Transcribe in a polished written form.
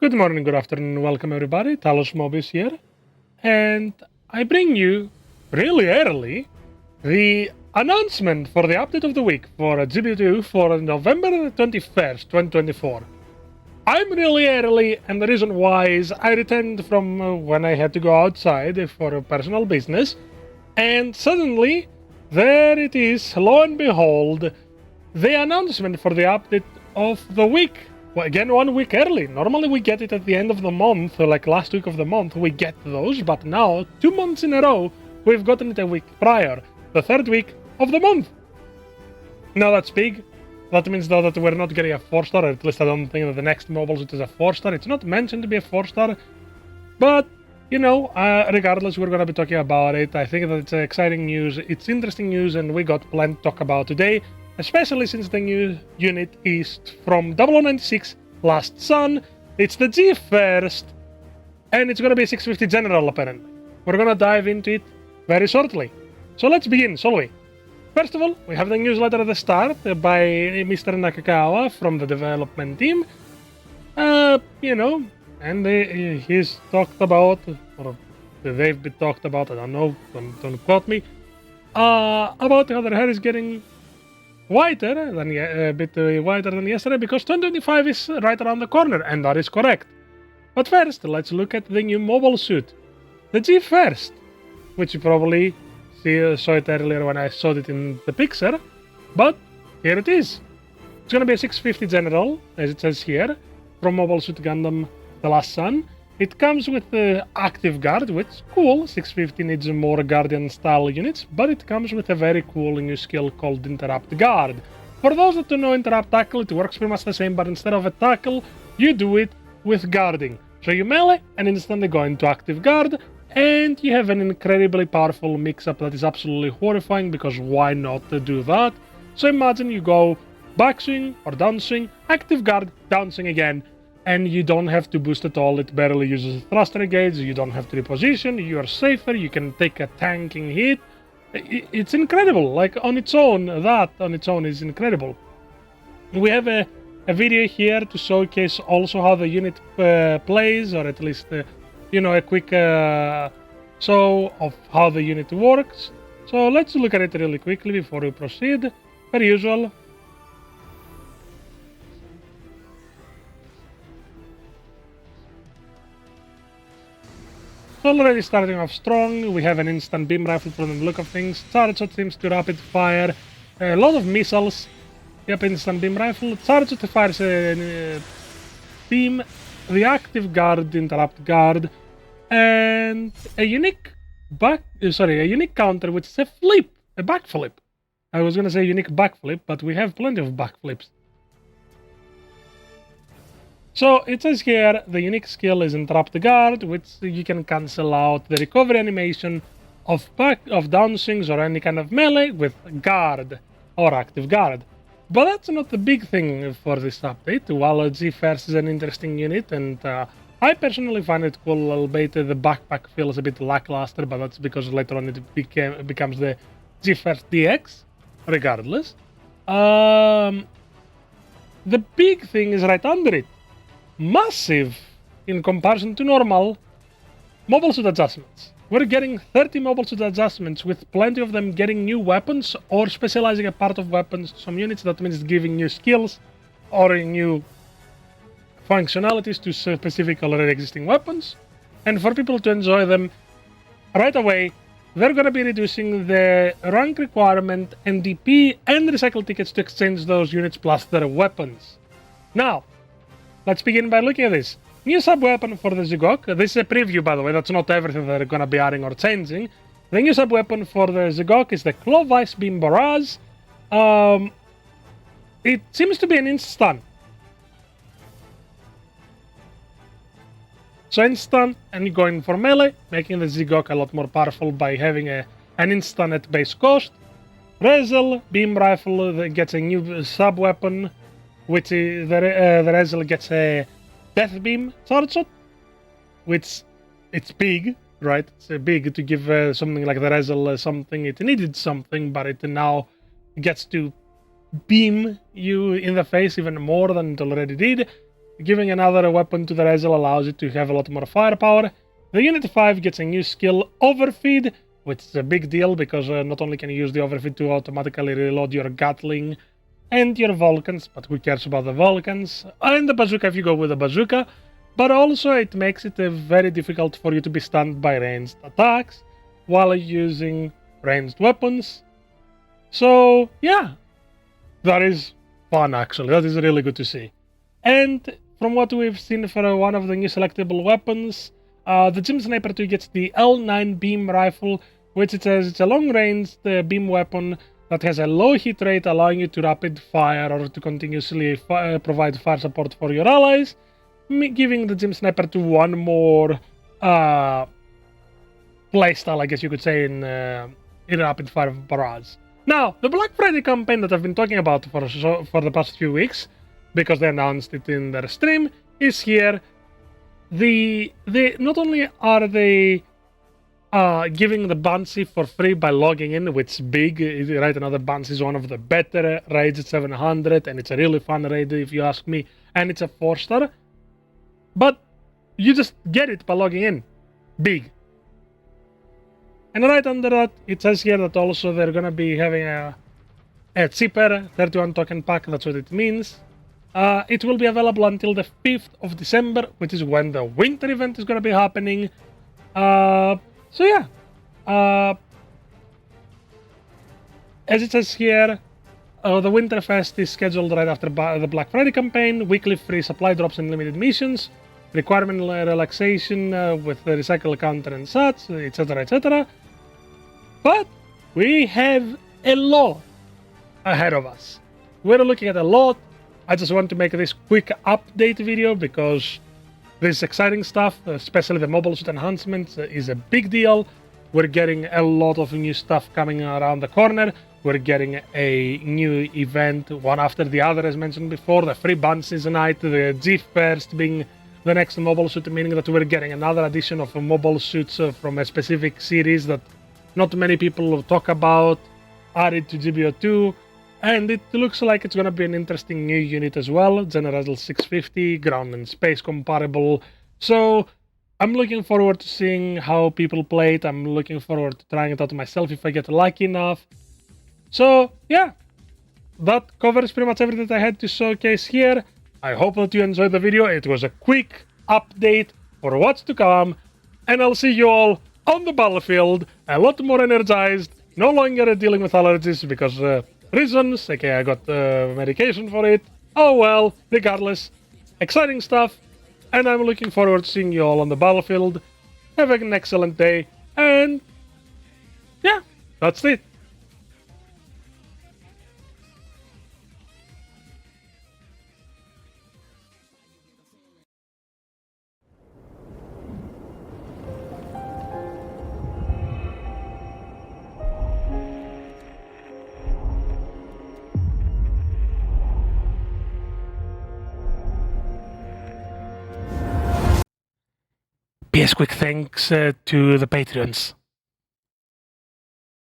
Good morning, good afternoon, welcome everybody. Talos Mobius here, and I bring you really early the announcement for the update of the week for GBU for November 21st, 2024. I'm really early, and the reason why is I returned from when I had to go outside for a personal business, and suddenly there it is, lo and behold, the announcement for the update of the week. Well, again, 1 week early. Normally we get it at the end of the month, like last week of the month, we get those, but now, 2 months in a row, we've gotten it a week prior, the third week of the month. Now that's big. That means though that we're not getting a 4-star, or at least I don't think that the next mobile suit is a 4-star. It's not mentioned to be a 4-star, but, you know, regardless, we're going to be talking about it. I think that it's exciting news, it's interesting news, and we got plenty to talk about today. Especially since the new unit is from 0096 Last Sun. It's the G1st, and it's gonna be a 650 General apparently. We're gonna dive into it very shortly. So let's begin, shall we? First of all, we have the newsletter at the start by Mr. Nakakawa from the development team. And he's talked about, or they've been talked about, I don't know, don't quote me, about how their hair is getting whiter than a bit whiter than yesterday because 2025 is right around the corner, and that is correct. But first, let's look at the new mobile suit, the G1st, which you probably saw it earlier when I showed it in the picture, but here it is. It's gonna be a 650 General, as it says here, from Mobile Suit Gundam The Last Sun. It comes with the Active Guard, which is cool. 650 needs more Guardian-style units, but it comes with a very cool new skill called Interrupt Guard. For those that don't know Interrupt Tackle, it works pretty much the same, but instead of a tackle, you do it with guarding. So you melee and instantly go into Active Guard, and you have an incredibly powerful mix-up that is absolutely horrifying, because why not do that? So imagine you go backswing or downswing, Active Guard, downswing again, and you don't have to boost at all. It barely uses thruster gauge, you don't have to reposition, you are safer, you can take a tanking hit. It's incredible, like on its own, that on its own is incredible. We have a video here to showcase also how the unit plays, or at least, a quick show of how the unit works. So let's look at it really quickly before we proceed. Per usual, already starting off strong. We have an instant beam rifle from the look of things. Charge seems to rapid fire. A lot of missiles. Yep, instant beam rifle. Charge fires a beam. The Active Guard, Interrupt Guard, and a unique counter, which is a flip, a backflip. I was gonna say unique backflip, but we have plenty of backflips. So it says here the unique skill is Interrupt Guard, which you can cancel out the recovery animation of downswings or any kind of melee with Guard or Active Guard. But that's not the big thing for this update. While G1st is an interesting unit, and I personally find it cool, albeit the backpack feels a bit lackluster, but that's because later on it becomes the G1st DX, regardless. The big thing is right under it. Massive in comparison to normal mobile suit adjustments. We're getting 30 mobile suit adjustments, with plenty of them getting new weapons or specializing a part of weapons. Some units, that means giving new skills or new functionalities to specific already existing weapons. And for people to enjoy them right away, they're going to be reducing the rank requirement, NDP, and recycle tickets to exchange those units plus their weapons. Now, let's begin by looking at this. New sub-weapon for the Zigok. This is a preview, by the way. That's not everything they're going to be adding or changing. The new sub-weapon for the Zigok is the Clovice Beam Barrage. It seems to be an instant. So instant, and going for melee, making the Zigok a lot more powerful by having an instant at base cost. Rezel Beam Rifle that gets a new sub-weapon, which is the Rezel gets a Death Beam Charge Shot, which it's big, right? It's big to give something like the Rezel something. It needed something, but it now gets to beam you in the face even more than it already did. giving another weapon to the Rezel allows it to have a lot more firepower. The Unit 5 gets a new skill, Overfeed, which is a big deal because not only can you use the Overfeed to automatically reload your Gatling and your Vulcans, but who cares about the Vulcans, and the Bazooka if you go with a Bazooka, but also it makes it very difficult for you to be stunned by ranged attacks while using ranged weapons. So yeah, that is fun actually, that is really good to see. And from what we've seen for one of the new selectable weapons, the Gym Sniper 2 gets the L9 beam rifle, which it says it's a long-range beam weapon that has a low hit rate, allowing you to rapid fire or to continuously provide fire support for your allies, giving the Gym Sniper 2 one more playstyle, I guess you could say, in rapid fire barrage. Now, the Black Friday campaign that I've been talking about for the past few weeks, because they announced it in their stream, is here. Not only are they giving the Banshee for free by logging in, which is big, right? Another Banshee is one of the better raids at 700, and it's a really fun raid if you ask me, and it's a 4-star. But you just get it by logging in. Big. And right under that, it says here that also they're gonna be having a cheaper 31 token pack, that's what it means. It will be available until the 5th of December, which is when the winter event is going to be happening. So yeah. As it says here, the Winterfest is scheduled right after the Black Friday campaign. Weekly free supply drops and limited missions. Requirement relaxation with the recycle counter and such, etc, etc. But we have a lot ahead of us. We're looking at a lot. I just want to make this quick update video because this exciting stuff, especially the mobile suit enhancements, is a big deal. We're getting a lot of new stuff coming around the corner. We're getting a new event, one after the other, as mentioned before. The free Banshees night, the G-First being the next mobile suit, meaning that we're getting another edition of mobile suits from a specific series that not many people talk about, added to GBO2. And it looks like it's going to be an interesting new unit as well, General 650, ground and space comparable. So I'm looking forward to seeing how people play it. I'm looking forward to trying it out myself if I get lucky enough. So yeah, that covers pretty much everything that I had to showcase here. I hope that you enjoyed the video. It was a quick update for what's to come, and I'll see you all on the battlefield, a lot more energized, no longer dealing with allergies because reasons, okay, I got medication for it. Oh well, regardless, exciting stuff, and I'm looking forward to seeing you all on the battlefield. Have an excellent day, and yeah, that's it. PS quick thanks to the Patreons.